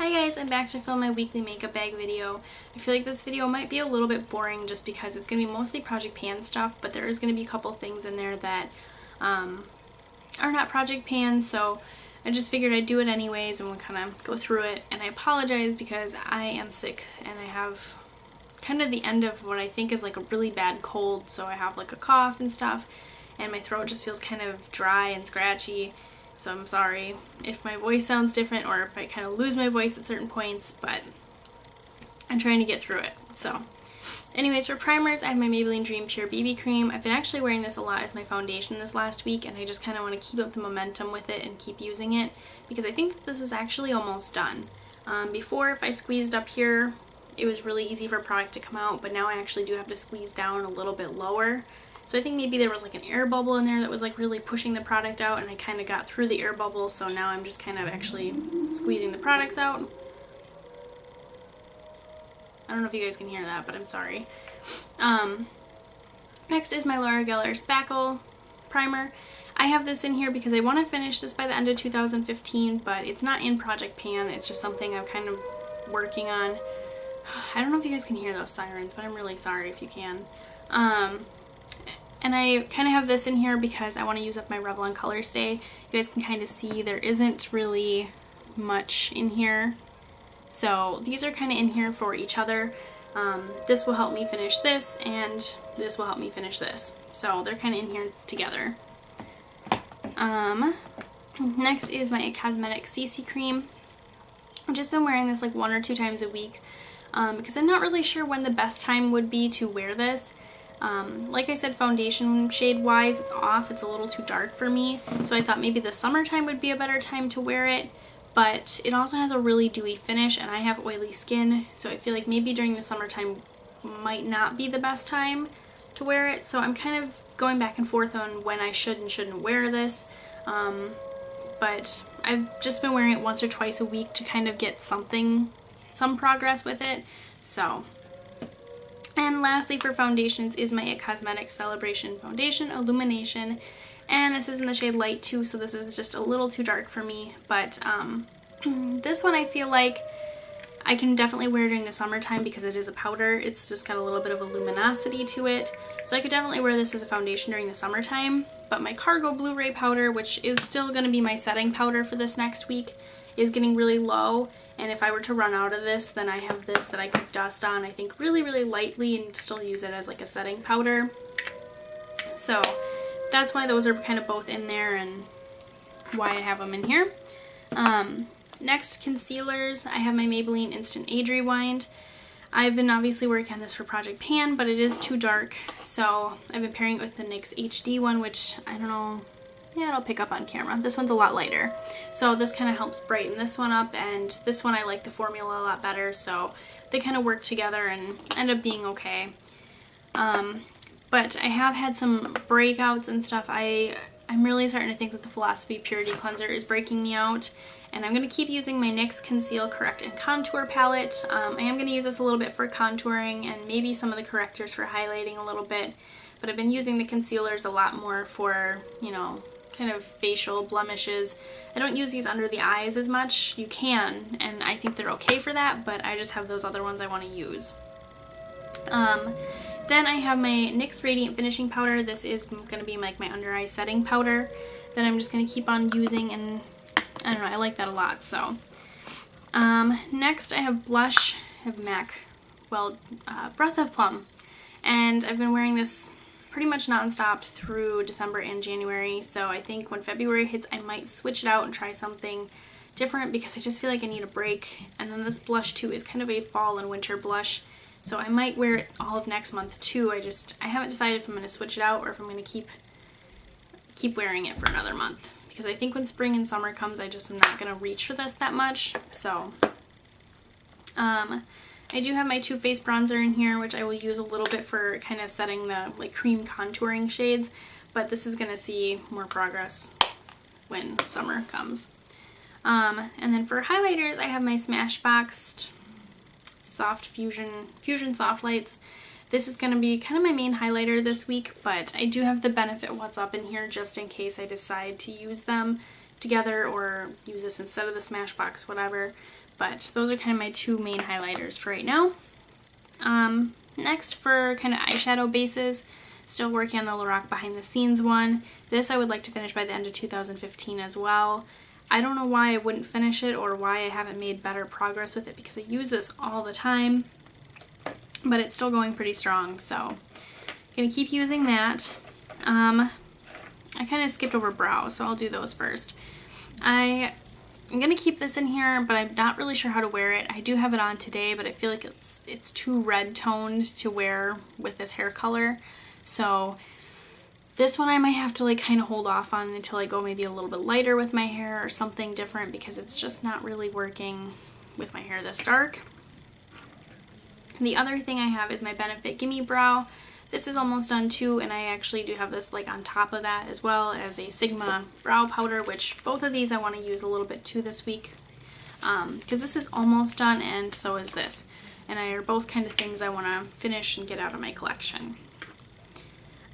Hi guys, I'm back to film my weekly makeup bag video. I feel like this video might be a little bit boring just because it's going to be mostly Project Pan stuff, but there is going to be a couple things in there that are not Project Pan, so I just figured I'd do it anyways and we'll kind of go through it. And I apologize because I am sick and I have kind of the end of what I think is like a really bad cold, so I have like a cough and stuff, and my throat just feels kind of dry and scratchy. So I'm sorry if my voice sounds different or if I kind of lose my voice at certain points, but I'm trying to get through it. So anyways, for primers, I have my Maybelline Dream Pure BB Cream. I've been actually wearing this a lot as my foundation this last week, and I just kind of want to keep up the momentum with it and keep using it because I think that this is actually almost done. Before, if I squeezed up here, it was really easy for product to come out, but now I actually do have to squeeze down a little bit lower. So I think maybe there was like an air bubble in there that was like really pushing the product out, and I kind of got through the air bubble, so now I'm just kind of actually squeezing the products out. I don't know if you guys can hear that, but I'm sorry. Next is my Laura Geller Spackle Primer. I have this in here because I want to finish this by the end of 2015, but it's not in Project Pan. It's just something I'm kind of working on. I don't know if you guys can hear those sirens, but I'm really sorry if you can. And I kind of have this in here because I want to use up my Revlon Color Stay. You guys can kind of see there isn't really much in here. So these are kind of in here for each other. This will help me finish this, and this will help me finish this. So they're kind of in here together. Next is my IT Cosmetics CC Cream. I've just been wearing this like 1 or 2 times a week because I'm not really sure when the best time would be to wear this. Like I said, foundation shade wise, it's off. It's a little too dark for me. So I thought maybe the summertime would be a better time to wear it. But it also has a really dewy finish, and I have oily skin. So I feel like maybe during the summertime might not be the best time to wear it. So I'm kind of going back and forth on when I should and shouldn't wear this. But I've just been wearing it once or twice a week to kind of get some progress with it. So. And lastly for foundations is my IT Cosmetics Celebration Foundation Illumination, and this is in the shade Light 2, so this is just a little too dark for me, but this one I feel like I can definitely wear during the summertime because it is a powder. It's just got a little bit of a luminosity to it, so I could definitely wear this as a foundation during the summertime. But my Cargo Blu-ray powder, which is still going to be my setting powder for this next week, is getting really low. And if I were to run out of this, then I have this that I could dust on, I think, really, really lightly and still use it as like a setting powder. So that's why those are kind of both in there and why I have them in here. Next, concealers. I have my Maybelline Instant Age Rewind. I've been obviously working on this for Project Pan, but it is too dark. So I've been pairing it with the NYX HD one, which I don't know. Yeah, it'll pick up on camera. This one's a lot lighter. So this kind of helps brighten this one up, and this one I like the formula a lot better, so they kind of work together and end up being okay. But I have had some breakouts and stuff. I'm really starting to think that the Philosophy Purity Cleanser is breaking me out, and I'm going to keep using my NYX Conceal, Correct, and Contour palette. I am going to use this a little bit for contouring and maybe some of the correctors for highlighting a little bit, but I've been using the concealers a lot more for, you know, kind of facial blemishes. I don't use these under the eyes as much. You can, and I think they're okay for that, but I just have those other ones I want to use. Then I have my NYX Radiant Finishing Powder. This is going to be like my under eye setting powder that I'm just going to keep on using, and I don't know, I like that a lot. So next I have blush. I have MAC Breath of Plum, and I've been wearing this pretty much non-stop through December and January, so I think when February hits I might switch it out and try something different because I just feel like I need a break. And then this blush too is kind of a fall and winter blush, so I might wear it all of next month too. I haven't decided if I'm going to switch it out or if I'm going to keep wearing it for another month, because I think when spring and summer comes I just am not going to reach for this that much. So I do have my Too Faced bronzer in here, which I will use a little bit for kind of setting the like cream contouring shades, but this is going to see more progress when summer comes. And then for highlighters, I have my Smashbox Soft Fusion Soft Lights. This is going to be kind of my main highlighter this week, but I do have the Benefit What's Up in here just in case I decide to use them together or use this instead of the Smashbox, whatever. But those are kind of my two main highlighters for right now. Next, for kind of eyeshadow bases, still working on the Lorac Behind the Scenes one. This I would like to finish by the end of 2015 as well. I don't know why I wouldn't finish it or why I haven't made better progress with it, because I use this all the time, but it's still going pretty strong, so I'm gonna keep using that. I kind of skipped over brows, so I'll do those first. I'm gonna keep this in here, but I'm not really sure how to wear it. I do have it on today, but I feel like it's too red toned to wear with this hair color. So this one I might have to like kind of hold off on until I go maybe a little bit lighter with my hair or something different, because it's just not really working with my hair this dark. The other thing I have is my Benefit Gimme Brow. This is almost done too, and I actually do have this like on top of that, as well as a Sigma brow powder, which both of these I want to use a little bit too this week, because this is almost done and so is this, and I are both kind of things I want to finish and get out of my collection.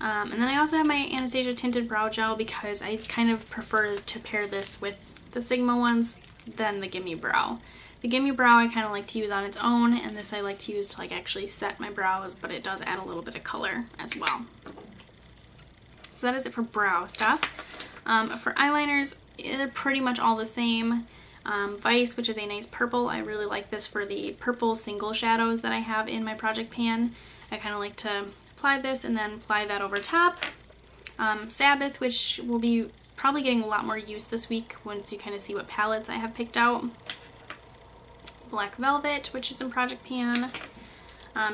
And then I also have my Anastasia Tinted Brow Gel, because I kind of prefer to pair this with the Sigma ones than the Gimme Brow. The Gimme Brow I kind of like to use on its own, and this I like to use to like actually set my brows, but it does add a little bit of color as well. So that is it for brow stuff. For eyeliners, they're pretty much all the same. Vice, which is a nice purple. I really like this for the purple single shadows that I have in my project pan. I kind of like to apply this and then apply that over top. Sabbath, which will be probably getting a lot more use this week once you kind of see what palettes I have picked out. Black Velvet, which is in Project Pan.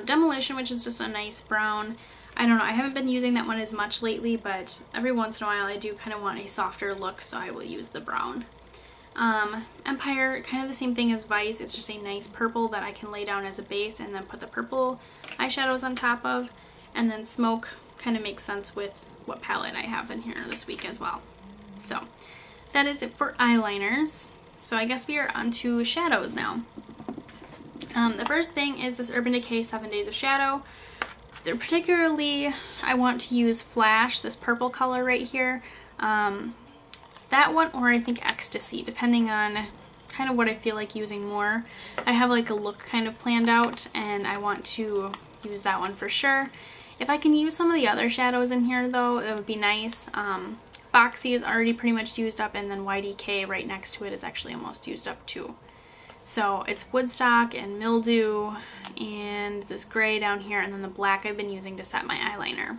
Demolition, which is just a nice brown. I don't know, I haven't been using that one as much lately, but every once in a while I do kind of want a softer look, so I will use the brown. Empire, kind of the same thing as Vice. It's just a nice purple that I can lay down as a base and then put the purple eyeshadows on top of. And then Smoke kind of makes sense with what palette I have in here this week as well. So that is it for eyeliners. So I guess we are on to shadows now. The first thing is this Urban Decay 7 Days of Shadow. They're particularly, I want to use Flash, this purple color right here. That one, or I think Ecstasy, depending on kind of what I feel like using more. I have like a look kind of planned out, and I want to use that one for sure. If I can use some of the other shadows in here though, that would be nice. Foxy is already pretty much used up, and then YDK right next to it is actually almost used up too. So it's Woodstock and Mildew and this gray down here, and then the black I've been using to set my eyeliner.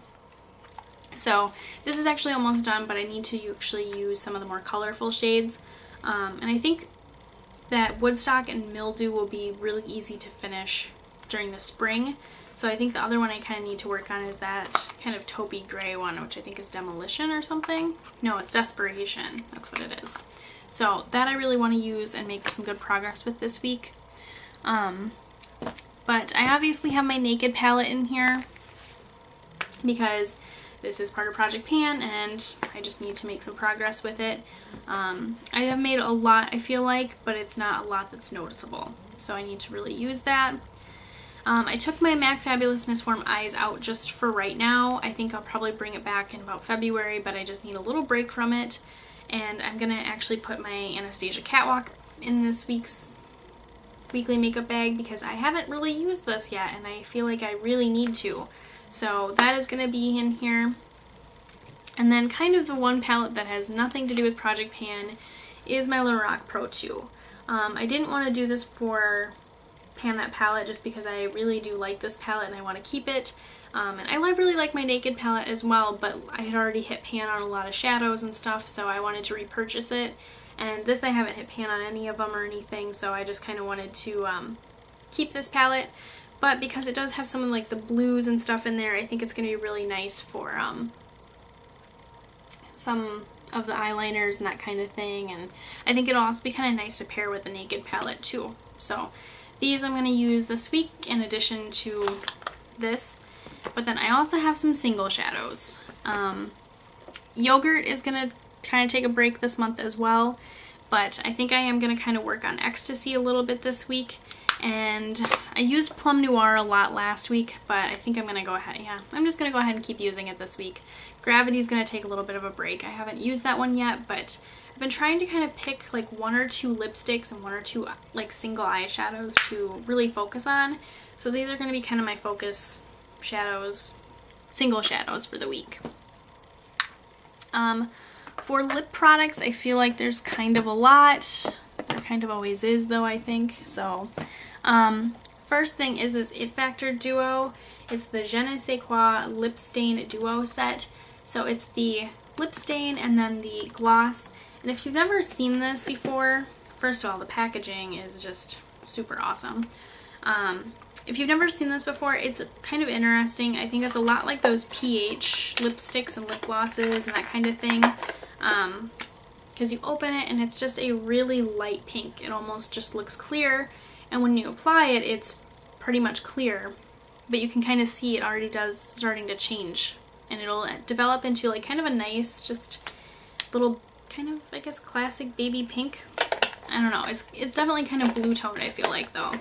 So this is actually almost done, but I need to actually use some of the more colorful shades. And I think that Woodstock and Mildew will be really easy to finish during the spring. So I think the other one I kind of need to work on is that kind of taupey gray one, which I think is Demolition or something. No, it's Desperation. That's what it is. So that I really want to use and make some good progress with this week. But I obviously have my Naked palette in here because this is part of Project Pan and I just need to make some progress with it. I have made a lot, I feel like, but it's not a lot that's noticeable. So I need to really use that. I took my MAC Fabulousness Form Eyes out just for right now. I think I'll probably bring it back in about February, but I just need a little break from it. And I'm going to actually put my Anastasia Catwalk in this week's weekly makeup bag because I haven't really used this yet and I feel like I really need to. So that is going to be in here. And then kind of the one palette that has nothing to do with Project Pan is my Lorac Pro 2. I didn't want to do this for Pan That palette just because I really do like this palette and I want to keep it. And I really like my Naked palette as well, but I had already hit pan on a lot of shadows and stuff, so I wanted to repurchase it. And this I haven't hit pan on any of them or anything, so I just kind of wanted to keep this palette. But because it does have some of like the blues and stuff in there, I think it's going to be really nice for some of the eyeliners and that kind of thing. And I think it'll also be kind of nice to pair with the Naked palette too. So these I'm going to use this week in addition to this. But then I also have some single shadows. Yogurt is going to kind of take a break this month as well, but I think I am going to kind of work on Ecstasy a little bit this week. And I used Plum Noir a lot last week, but I think I'm going to go ahead, I'm just going to go ahead and keep using it this week. Gravity's going to take a little bit of a break. I haven't used that one yet, but I've been trying to kind of pick like 1 or 2 lipsticks and 1 or 2 like single eyeshadows to really focus on. So these are going to be kind of my focus shadows, single shadows for the week. For lip products, I feel like there's kind of a lot. There kind of always is though, I think. So first thing is this It Factor Duo. It's the Je ne sais quoi lip stain duo set. So it's the lip stain and then the gloss. And if you've never seen this before, first of all, the packaging is just super awesome. If you've never seen this before, it's kind of interesting. I think it's a lot like those pH lipsticks and lip glosses and that kind of thing. Because you open it and it's just a really light pink. It almost just looks clear. And when you apply it, it's pretty much clear. But you can kind of see it already starting to change. And it'll develop into like kind of a nice, just little kind of, I guess, classic baby pink. I don't know. It's definitely kind of blue toned, I feel like, though.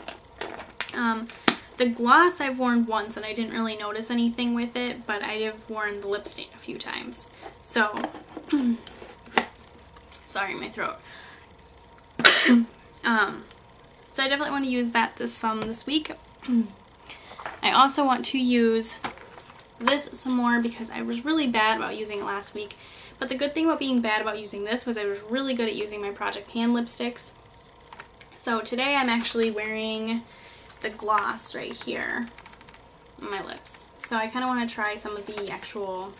The gloss I've worn once and I didn't really notice anything with it, but I have worn the lip stain a few times. So, sorry, my throat. So I definitely want to use that this week. I also want to use this some more because I was really bad about using it last week. But the good thing about being bad about using this was I was really good at using my Project Pan lipsticks. So today I'm actually wearing the gloss right here on my lips. So I kind of want to try some of the actual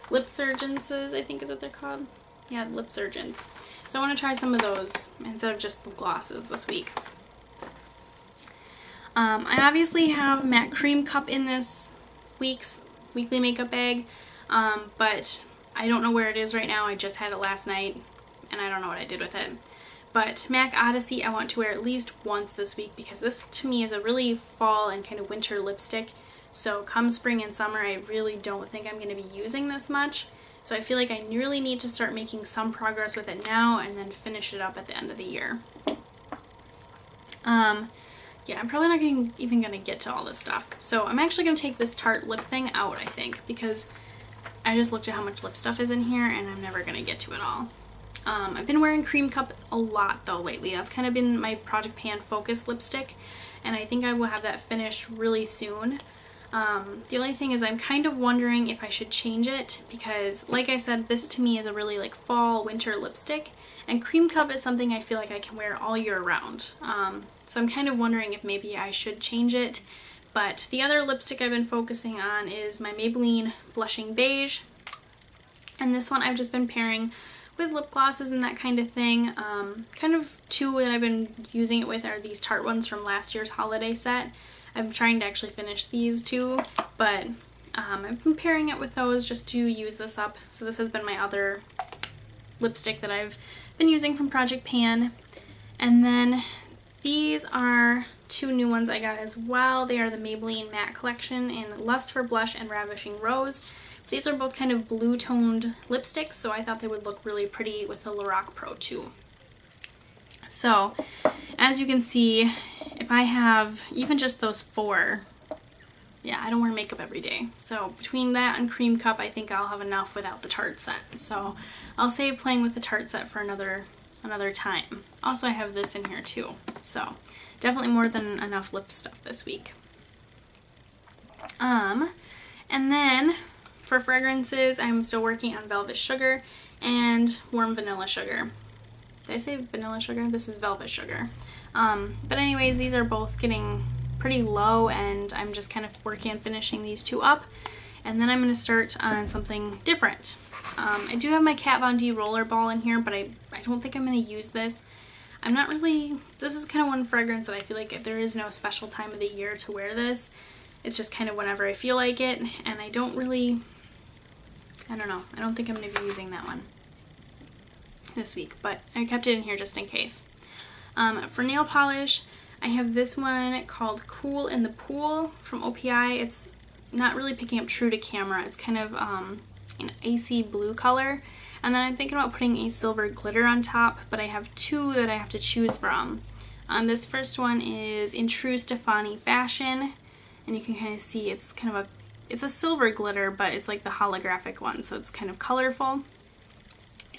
LipSurgence, I think is what they're called. Yeah, LipSurgence. So I want to try some of those instead of just the glosses this week. I obviously have MAC Cream Cup in this week's weekly makeup bag, but I don't know where it is right now. I just had it last night and I don't know what I did with it. But MAC Odyssey I want to wear at least once this week because this to me is a really fall and kind of winter lipstick. So come spring and summer I really don't think I'm going to be using this much. So I feel like I really need to start making some progress with it now and then finish it up at the end of the year. Yeah, I'm probably not even going to get to all this stuff. So I'm actually going to take this Tarte lip thing out, I think, because I just looked at how much lip stuff is in here and I'm never going to get to it all. I've been wearing Cream Cup a lot though lately. That's kind of been my Project Pan Focus lipstick and I think I will have that finished really soon. The only thing is I'm kind of wondering if I should change it because like I said, this to me is a really like fall winter lipstick and Cream Cup is something I feel like I can wear all year round. So I'm kind of wondering if maybe I should change it. But the other lipstick I've been focusing on is my Maybelline Blushing Beige. And this one I've just been pairing with lip glosses and that kind of thing. Kind of two that I've been using it with are these Tarte ones from last year's holiday set. I'm trying to actually finish these two, but I've been pairing it with those just to use this up. So this has been my other lipstick that I've been using from Project Pan. And then these are two new ones I got as well. They are the Maybelline Matte Collection in Lust for Blush and Ravishing Rose. These are both kind of blue toned lipsticks, so I thought they would look really pretty with the Lorac Pro 2. So as you can see, if I have even just those four, yeah, I don't wear makeup every day. So between that and Cream Cup, I think I'll have enough without the Tarte set. So I'll save playing with the Tarte set for another time. Also, I have this in here too. So definitely more than enough lip stuff this week. And then for fragrances, I'm still working on Velvet Sugar and Warm Vanilla Sugar. Did I say Vanilla Sugar? This is Velvet Sugar. But anyways, these are both getting pretty low and I'm just kind of working on finishing these two up. And then I'm going to start on something different. I do have my Kat Von D roller ball in here, but I don't think I'm going to use this. I'm not really, this is kind of one fragrance that I feel like there is no special time of the year to wear this. It's just kind of whenever I feel like it, and I don't really, I don't know, I don't think I'm going to be using that one this week, but I kept it in here just in case. For nail polish, I have this one called Cool in the Pool from OPI. It's not really picking up true to camera. It's kind of an icy blue color. And then I'm thinking about putting a silver glitter on top, but I have two that I have to choose from. This first one is in true Stefani fashion, and you can kind of see it's kind of it's a silver glitter, but it's like the holographic one, so it's kind of colorful.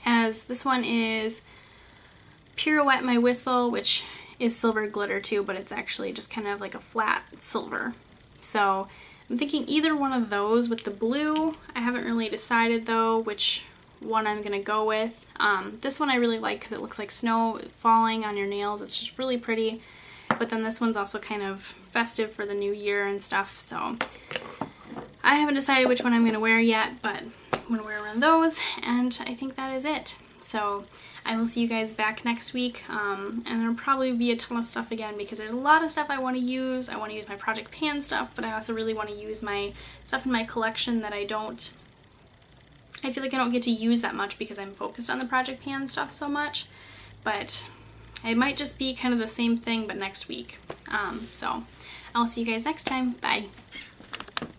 As this one is Pirouette my whistle, which is silver glitter too, but it's actually just kind of like a flat silver. So I'm thinking either one of those with the blue. I haven't really decided though which one I'm gonna go with. This one I really like because it looks like snow falling on your nails. It's just really pretty. But then this one's also kind of festive for the new year and stuff. So I haven't decided which one I'm gonna wear yet, but I'm gonna wear one of those, and I think that is it. So I will see you guys back next week, and there'll probably be a ton of stuff again because there's a lot of stuff I want to use. I want to use my Project Pan stuff, but I also really want to use my stuff in my collection that I feel like I don't get to use that much because I'm focused on the Project Pan stuff so much. But it might just be kind of the same thing, but next week. So I'll see you guys next time. Bye.